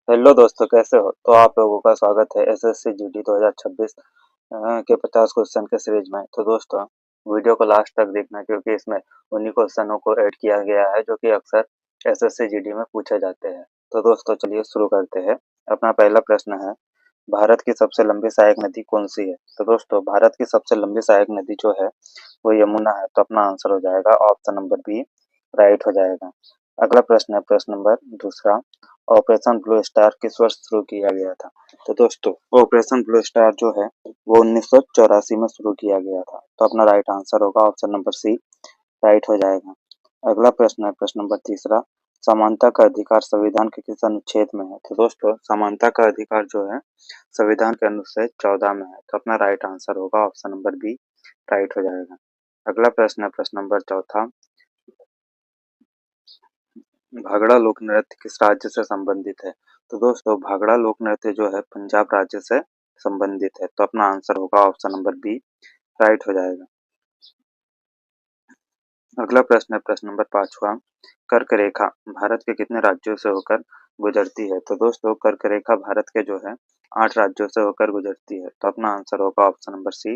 Hello दोस्तों, कैसे हो? तो आप लोगों का स्वागत है एसएससी जीडी 2026 के 50 क्वेश्चन के सीरीज में। तो दोस्तों, वीडियो को लास्ट तक देखना क्योंकि इसमें उन्हीं क्वेश्चनों को ऐड किया गया है जो कि अक्सर एसएससी जीडी में पूछे जाते हैं। तो दोस्तों, चलिए शुरू करते हैं। अपना पहला प्रश्न है, भारत की सबसे लंबी सहायक नदी कौन सी है? तो दोस्तों, भारत की सबसे लंबी सहायक नदी जो है वो यमुना है। तो अपना आंसर हो जाएगा ऑप्शन नंबर बी, राइट हो जाएगा। अगला प्रश्न है, प्रश्न नंबर दूसरा, ऑपरेशन ब्लू स्टार किस वर्ष शुरू किया गया था? तो दोस्तों, ऑपरेशन ब्लू स्टार जो है वो 1984 में शुरू किया गया था। तो अपना राइट आंसर होगा ऑप्शन नंबर सी, राइट हो जाएगा। अगला प्रश्न है, प्रश्न नंबर तीसरा, समानता का अधिकार संविधान के किस अनुच्छेद में है? तो दोस्तों, समानता का अधिकार जो है संविधान के अनुच्छेद 14 में है। तो अपना राइट आंसर होगा ऑप्शन नंबर बी, राइट हो जाएगा। अगला प्रश्न है, प्रश्न नंबर चौथा, भांगड़ा लोक नृत्य किस राज्य से संबंधित है? तो दोस्तों, भांगड़ा लोक नृत्य जो है पंजाब राज्य से संबंधित है। तो अपना आंसर होगा ऑप्शन नंबर बी, राइट हो जाएगा। अगला प्रश्न है, प्रश्न नंबर पांचवा, कर्क रेखा भारत के कितने राज्यों से होकर गुजरती है? तो दोस्तों, कर्क रेखा भारत के जो है 8 राज्यों से होकर गुजरती है। तो अपना आंसर होगा ऑप्शन नंबर सी,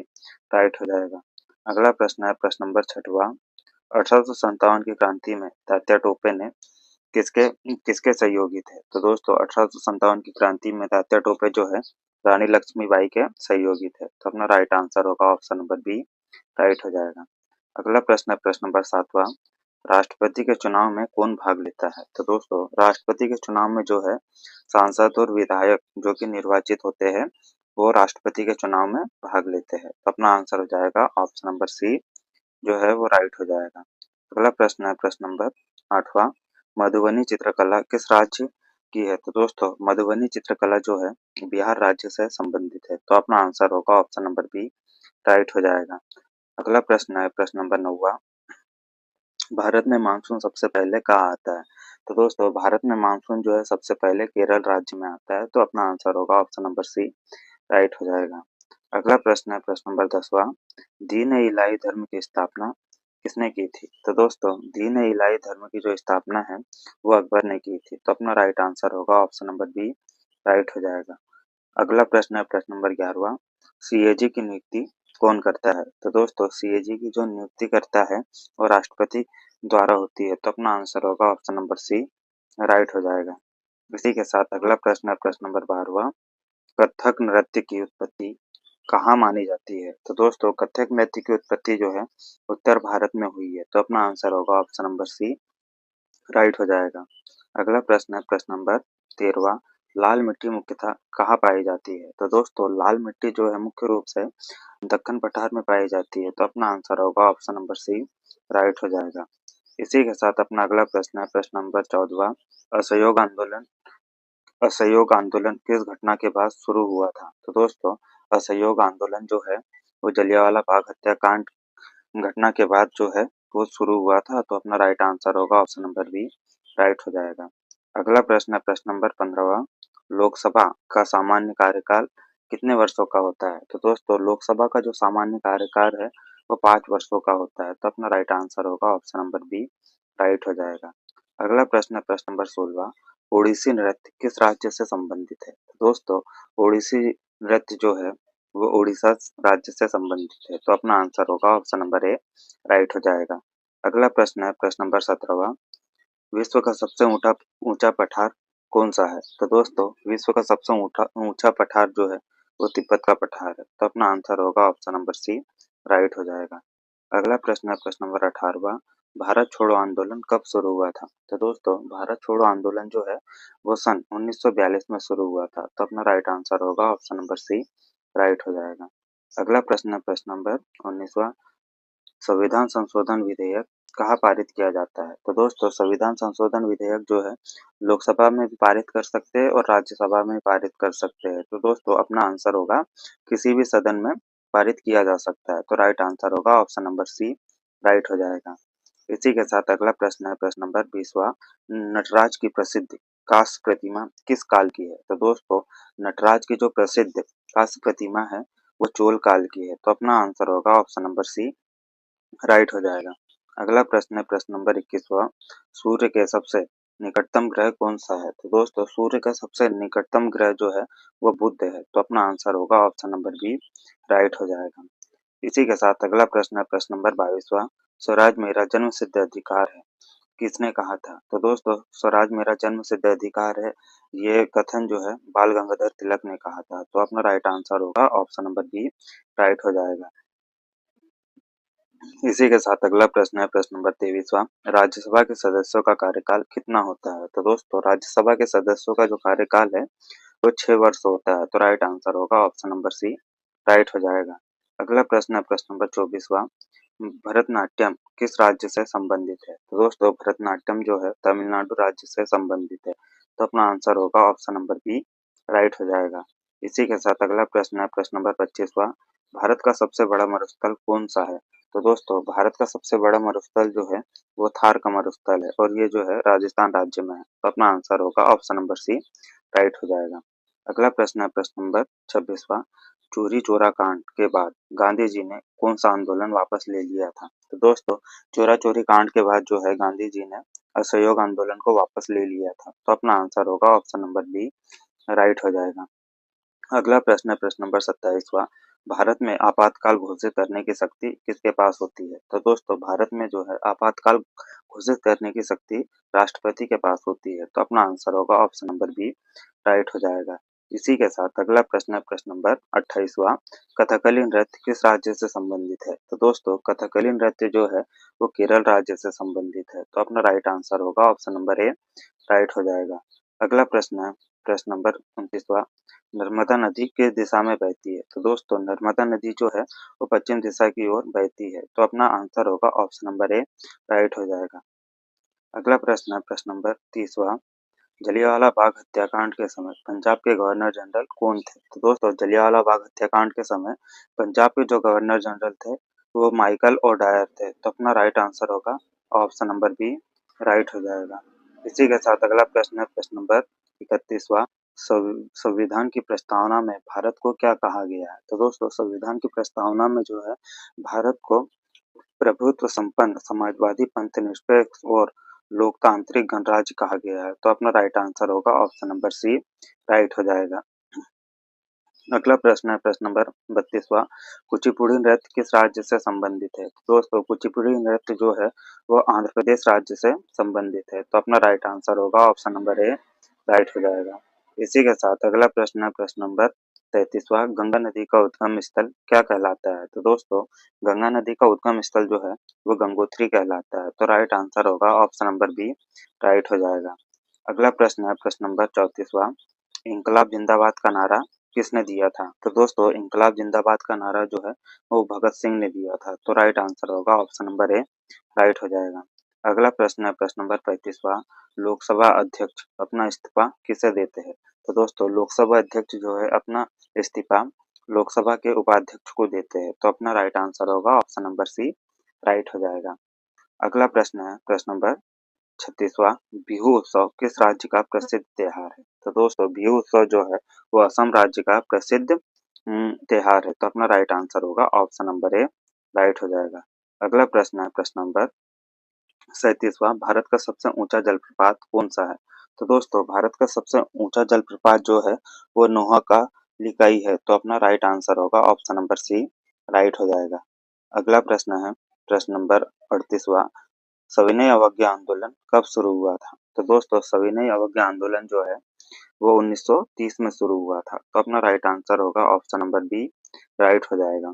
राइट हो जाएगा। अगला प्रश्न है, प्रश्न नंबर छठवा, 1857 की क्रांति में तात्या टोपे ने किसके किसके सहयोगी थे? तो दोस्तों, 1857 की क्रांति में तात्या टोपे जो है रानी लक्ष्मीबाई के सहयोगी थे। तो अपना राइट आंसर होगा ऑप्शन नंबर बी, राइट हो जाएगा। अगला प्रश्न है, प्रश्न नंबर सातवां, राष्ट्रपति के चुनाव में कौन भाग लेता है? तो दोस्तों, राष्ट्रपति के चुनाव में जो है सांसद और विधायक जो कि निर्वाचित होते हैं वो राष्ट्रपति के चुनाव में भाग लेते हैं। तो अपना आंसर हो जाएगा ऑप्शन नंबर सी, जो है वो राइट हो जाएगा। अगला प्रश्न है, प्रश्न नंबर आठवां, मधुबनी चित्रकला किस राज्य की है? तो दोस्तों, मधुबनी चित्रकला जो है बिहार राज्य से संबंधित है। तो अपना आंसर होगा ऑप्शन नंबर बी, राइट हो जाएगा। अगला प्रश्न है, प्रश्न नंबर नौवा, भारत में मानसून सबसे पहले कहाँ आता है? तो दोस्तों, भारत में मानसून जो है सबसे पहले केरल राज्य में आता है। तो अपना आंसर होगा ऑप्शन नंबर सी, राइट हो जाएगा। अगला प्रश्न है, प्रश्न नंबर 10वां, दीन ए इलाही धर्म की स्थापना किसने की थी? तो दोस्तों, दीन ए इलाही धर्म की जो स्थापना है वो अकबर ने की थी। तो अपना राइट आंसर होगा ऑप्शन नंबर बी, राइट हो जाएगा। अगला प्रश्न है, प्रश्न नंबर 11वां, सीएजी की नियुक्ति कौन करता है? तो दोस्तों, सीएजी की जो नियुक्ति करता है वो राष्ट्रपति द्वारा होती है। तो अपना आंसर होगा ऑप्शन नंबर सी, राइट हो जाएगा। इसी के साथ अगला प्रश्न है, प्रश्न नंबर 12वां, कथक नृत्य की उत्पत्ति कहाँ मानी जाती है? तो दोस्तों, कथक नृत्य की उत्पत्ति जो है उत्तर भारत में हुई है। तो अपना आंसर होगा ऑप्शन नंबर सी, राइट हो जाएगा। अगला प्रश्न है, प्रश्न नंबर 13वां, लाल मिट्टी मुख्यतः कहाँ पाई जाती है? तो दोस्तों, लाल मिट्टी जो है मुख्य रूप से दक्कन पठार में पाई जाती है। तो अपना आंसर होगा ऑप्शन नंबर सी, राइट हो जाएगा। इसी के साथ अपना अगला प्रश्न है, प्रश्न नंबर 14वां, असहयोग आंदोलन असहयोग आंदोलन किस घटना के बाद शुरू हुआ था? तो दोस्तों, असहयोग आंदोलन जो है वो जलियांवाला बाग हत्याकांड घटना के बाद जो है वो शुरू हुआ था। तो अपना राइट आंसर होगा ऑप्शन नंबर बी, राइट हो जाएगा। अगला प्रश्न है, प्रश्न नंबर 15वां, लोकसभा का सामान्य कार्यकाल कितने वर्षों का होता है? तो दोस्तों, लोकसभा का जो सामान्य कार्यकाल है वो 5 वर्षों का होता है। तो अपना राइट आंसर होगा ऑप्शन नंबर बी, राइट हो जाएगा। अगला प्रश्न है, प्रश्न नंबर 16वां, ओडिसी नृत्य किस राज्य से संबंधित है? तो दोस्तों, ओडिसी नृत्य जो है वो उड़ीसा राज्य से संबंधित है। तो अपना आंसर होगा ऑप्शन नंबर ए, राइट हो जाएगा। अगला प्रश्न है, प्रश्न नंबर 17वां, विश्व का सबसे ऊंचा ऊंचा पठार कौन सा है? तो दोस्तों, विश्व का सबसे ऊंचा ऊंचा पठार जो है वो तिब्बत का पठार है। तो अपना आंसर होगा ऑप्शन नंबर सी, राइट हो जाएगा। अगला प्रश्न है, प्रश्न नंबर 18वां, भारत छोड़ो आंदोलन कब शुरू हुआ था? तो दोस्तों, भारत छोड़ो आंदोलन जो है वो सन 1942 में शुरू हुआ था। तो अपना राइट आंसर होगा ऑप्शन नंबर सी, राइट हो जाएगा। अगला प्रश्न है, प्रश्न नंबर 19वां, संविधान संशोधन विधेयक कहाँ पारित किया जाता है? तो दोस्तों, संविधान संशोधन विधेयक जो है लोकसभा में भी पारित कर सकते हैं और राज्यसभा में पारित कर सकते हैं। तो दोस्तों, अपना आंसर होगा किसी भी सदन में पारित किया जा सकता है। तो राइट आंसर होगा ऑप्शन नंबर सी, राइट हो जाएगा। इसी के साथ अगला प्रश्न है, प्रश्न नंबर 20वां, नटराज की प्रसिद्ध कांस्य प्रतिमा किस काल की है? तो दोस्तों, नटराज की जो प्रसिद्ध कांस्य प्रतिमा है वो चोल काल की है। तो अपना आंसर होगा ऑप्शन नंबर सी, राइट हो जाएगा। अगला प्रश्न है, प्रश्न नंबर 21वां, सूर्य के सबसे निकटतम ग्रह कौन-सा है? तो दोस्तों सूर्य का सबसे निकटतम ग्रह जो है वो बुध है, तो अपना आंसर होगा ऑप्शन नंबर बी राइट हो जाएगा। इसी के साथ अगला प्रश्न है प्रश्न नंबर 22वां स्वराज मेरा जन्मसिद्ध अधिकार है, किसने कहा था? तो दोस्तों स्वराज मेरा जन्मसिद्ध अधिकार है, ये कथन जो है बाल गंगाधर तिलक ने कहा था, तो अपना राइट आंसर होगा ऑप्शन नंबर बी राइट हो जाएगा। इसी के साथ अगला प्रश्न है प्रश्न नंबर 23वां राज्यसभा के सदस्यों का कार्यकाल कितना होता है? तो दोस्तों राज्यसभा के सदस्यों का जो कार्यकाल है वो 6 वर्ष होता है, तो राइट आंसर होगा ऑप्शन नंबर सी राइट हो जाएगा। अगला प्रश्न है प्रश्न नंबर 24वां भरतनाट्यम किस राज्य से संबंधित है? तो दोस्तों भरतनाट्यम जो है तमिलनाडु राज्य से संबंधित है, तो अपना आंसर होगा ऑप्शन नंबर बी राइट हो जाएगा। इसी के साथ अगला प्रश्न है प्रश्न नंबर 25वां भारत का सबसे बड़ा मरुस्थल कौन सा है? तो दोस्तों भारत का सबसे बड़ा मरुस्थल जो है वो थार का मरुस्थल है और ये जो है राजस्थान राज्य में है, तो अपना आंसर होगा ऑप्शन नंबर सी राइट हो जाएगा। अगला प्रश्न है प्रश्न नंबर 26वां चोरी चोरा कांड के बाद गांधी जी ने कौन सा आंदोलन वापस ले लिया था? तो दोस्तों चोरा चोरी कांड के बाद जो है गांधी जी ने असहयोग आंदोलन को वापस ले लिया था, तो अपना आंसर होगा ऑप्शन नंबर बी राइट हो जाएगा। अगला प्रश्न है प्रश्न नंबर 27वां भारत में आपातकाल घोषित करने की शक्ति किसके पास होती है? तो दोस्तों भारत में जो है आपातकाल घोषित करने की शक्ति राष्ट्रपति के पास होती है, तो अपना आंसर होगा ऑप्शन नंबर बी राइट हो जाएगा। इसी के साथ अगला प्रश्न है प्रश्न नंबर 28वां कथकली नृत्य किस राज्य से संबंधित है? तो दोस्तों कथकली नृत्य जो है वो केरल राज्य से संबंधित है, तो अपना राइट आंसर होगा ऑप्शन नंबर ए राइट हो जाएगा। अगला प्रश्न है प्रश्न नंबर 29वां नर्मदा नदी किस दिशा में बहती है? तो दोस्तों नर्मदा नदी जो है वो पश्चिम दिशा की ओर बहती है, तो अपना आंसर होगा ऑप्शन नंबर ए राइट हो जाएगा। अगला प्रश्न है प्रश्न नंबर 30वां जलियांवाला बाग हत्याकांड के समय पंजाब के गवर्नर जनरल कौन थे? तो दोस्तों जलियांवाला बाग हत्याकांड के समय पंजाब के जो गवर्नर जनरल थे वो माइकल ओडायर थे, तो अपना राइट आंसर होगा ऑप्शन नंबर बी राइट हो जाएगा। इसी के साथ अगला प्रश्न है प्रश्न नंबर 31वां संविधान की प्रस्तावना में भारत को क्या कहा गया है? तो दोस्तों संविधान की प्रस्तावना में जो है भारत को प्रभुत्व संपन्न समाजवादी पंथ निरपेक्ष और लोकतांत्रिक गणराज्य कहा गया है, तो अपना राइट आंसर होगा ऑप्शन नंबर सी राइट हो जाएगा। अगला प्रश्न है प्रश्न नंबर 32वां कुचिपुड़ी नृत्य किस राज्य से संबंधित है? तो दोस्तों कुचिपुड़ी नृत्य जो है वो आंध्र प्रदेश राज्य से संबंधित है, तो अपना राइट आंसर होगा ऑप्शन नंबर ए राइट हो जाएगा। इसी के साथ अगला प्रश्न है प्रश्न नंबर 33वां गंगा नदी का उद्गम स्थल क्या कहलाता है? तो दोस्तों गंगा नदी का उद्गम स्थल जो है वो गंगोत्री कहलाता है, तो राइट आंसर होगा ऑप्शन नंबर बी राइट हो जाएगा। अगला प्रश्न है प्रश्न नंबर 34वां इंकलाब जिंदाबाद का नारा किसने दिया था? तो दोस्तों इंकलाब जिंदाबाद का नारा जो है वो भगत सिंह ने दिया था, तो राइट आंसर होगा ऑप्शन नंबर ए राइट हो जाएगा। अगला प्रश्न है प्रश्न नंबर 35वां लोकसभा अध्यक्ष अपना इस्तीफा किसे देते हैं? तो दोस्तों लोकसभा अध्यक्ष जो है अपना इस्तीफा लोकसभा के उपाध्यक्ष को देते हैं, तो अपना राइट आंसर होगा ऑप्शन नंबर सी राइट हो जाएगा। अगला प्रश्न है प्रश्न नंबर 36वां बिहू उत्सव किस राज्य का प्रसिद्ध त्योहार है? तो दोस्तों बिहू उत्सव जो है वो असम राज्य का प्रसिद्ध त्योहार है, तो अपना राइट आंसर होगा ऑप्शन नंबर ए राइट हो जाएगा। अगला प्रश्न है प्रश्न नंबर 37वां भारत का सबसे ऊंचा जलप्रपात कौन सा है? तो दोस्तों भारत का सबसे ऊंचा जलप्रपात जो है वो नोहा का लिकाई है, तो अपना राइट आंसर होगा ऑप्शन नंबर सी राइट हो जाएगा। अगला प्रश्न है प्रश्न नंबर 38वां सविनय अवज्ञा आंदोलन कब शुरू हुआ था? तो दोस्तों सविनय अवज्ञा आंदोलन जो है वो 1930 में शुरू हुआ था, तो अपना राइट आंसर होगा ऑप्शन नंबर बी राइट हो जाएगा।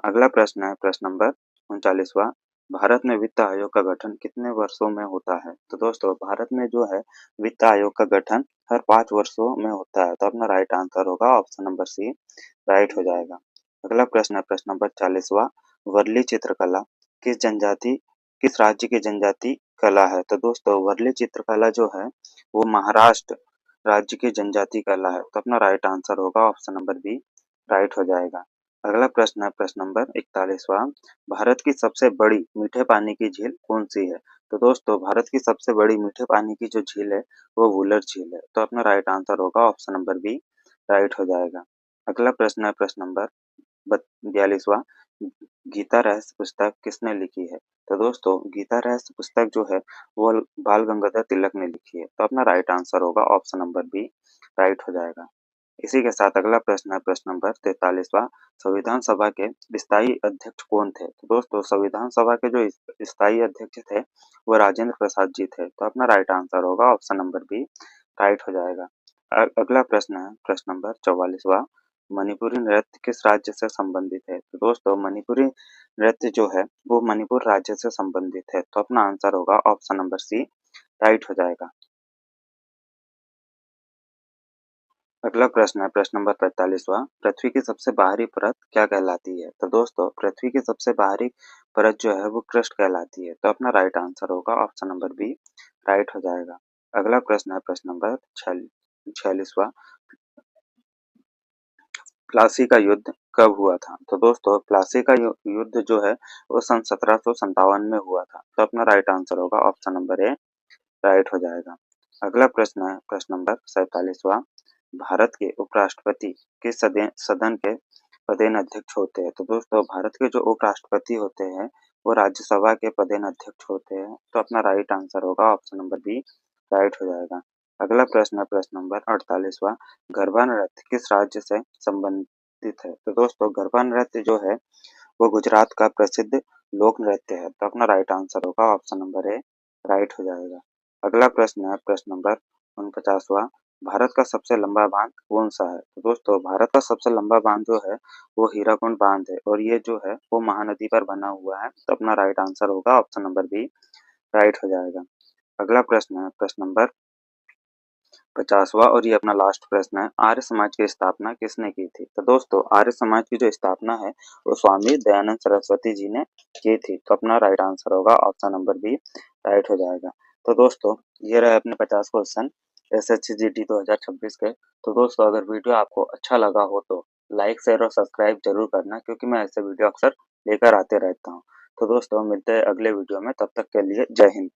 अगला प्रश्न है प्रश्न नंबर 39वां भारत में वित्त आयोग का गठन कितने वर्षों में होता है? तो दोस्तों भारत में जो है वित्त आयोग का गठन हर 5 वर्षों में होता है, तो अपना राइट आंसर होगा ऑप्शन नंबर सी राइट हो जाएगा। अगला प्रश्न है प्रश्न नंबर 40वां वर्ली चित्रकला किस जनजाति किस राज्य की जनजाति कला है? तो दोस्तों वर्ली चित्रकला जो है वो महाराष्ट्र राज्य की जनजाति कला है, तो अपना राइट आंसर होगा ऑप्शन नंबर बी राइट हो जाएगा। अगला प्रश्न है प्रश्न नंबर 41वां भारत की सबसे बड़ी मीठे पानी की झील कौन सी है? तो दोस्तों भारत की सबसे बड़ी मीठे पानी की जो झील है वो वुलर झील है, तो अपना राइट आंसर होगा ऑप्शन नंबर बी राइट हो जाएगा। अगला प्रश्न है प्रश्न नंबर 42वां गीता रहस्य पुस्तक किसने लिखी है? तो दोस्तों गीता रहस्य पुस्तक जो है वो बाल गंगाधर तिलक ने लिखी है। तो अपना राइट आंसर होगा ऑप्शन नंबर बी, राइट हो जाएगा। इसी के साथ अगला प्रश्न है प्रश्न नंबर 43वां। संविधान सभा के स्थायी अध्यक्ष कौन थे? तो दोस्तों संविधान सभा के जो स्थायी अध्यक्ष थे वो राजेंद्र प्रसाद जी थे। तो अपना राइट आंसर होगा ऑप्शन नंबर बी, राइट हो जाएगा। अगला प्रश्न है प्रश्न नंबर 44वां। मणिपुरी नृत्य किस राज्य से संबंधित है? तो दोस्तों मणिपुरी नृत्य जो है वो मणिपुर राज्य से संबंधित है। तो अपना आंसर होगा ऑप्शन नंबर सी, राइट हो जाएगा। अगला प्रश्न है प्रश्न नंबर 45वां। पृथ्वी की सबसे बाहरी परत क्या कहलाती है? तो दोस्तों पृथ्वी की सबसे बाहरी परत जो है वो क्रस्ट कहलाती है। तो अपना राइट आंसर होगा ऑप्शन नंबर बी, राइट हो जाएगा। अगला प्रश्न है प्रश्न नंबर 46वां। प्लासी का युद्ध कब हुआ था? तो दोस्तों प्लासी का युद्ध जो है वो सन 1757 में हुआ था। तो अपना राइट आंसर होगा ऑप्शन नंबर ए, राइट हो जाएगा। अगला प्रश्न है प्रश्न नंबर 47वां। भारत के उपराष्ट्रपति किस सदन के पदेन अध्यक्ष होते हैं? तो दोस्तों भारत के जो उपराष्ट्रपति होते हैं वो राज्यसभा के पदेन अध्यक्ष होते हैं। तो अपना राइट आंसर होगा ऑप्शन नंबर बी, राइट हो जाएगा। अगला प्रश्न है प्रश्न नंबर 48वां। गरबा नृत्य किस राज्य से संबंधित है? तो दोस्तों गरबा नृत्य जो है वो गुजरात का प्रसिद्ध लोक नृत्य है। तो अपना राइट आंसर होगा ऑप्शन नंबर ए, राइट हो जाएगा। अगला प्रश्न है प्रश्न नंबर 49वां। भारत का सबसे लंबा बांध कौन सा है? तो दोस्तों भारत का सबसे लंबा बांध जो है वो हीराकुंड बांध है और ये जो है वो महानदी पर बना हुआ है। तो अपना राइट आंसर होगा ऑप्शन नंबर बी, राइट हो जाएगा। अगला प्रश्न है प्रश्न नंबर 50वां और ये अपना लास्ट प्रश्न है। आर्य समाज की स्थापना किसने की थी? तो दोस्तों आर्य समाज की जो स्थापना है वो स्वामी दयानंद सरस्वती जी ने की थी। तो अपना राइट आंसर होगा ऑप्शन नंबर बी, राइट हो जाएगा। तो दोस्तों ये रहे अपने 50 क्वेश्चन एसएससी जीडी 2026 के। तो दोस्तों अगर वीडियो आपको अच्छा लगा हो तो लाइक शेयर और सब्सक्राइब जरूर करना, क्योंकि मैं ऐसे वीडियो अक्सर लेकर आते रहता हूँ। तो दोस्तों मिलते हैं अगले वीडियो में, तब तक के लिए जय हिंद।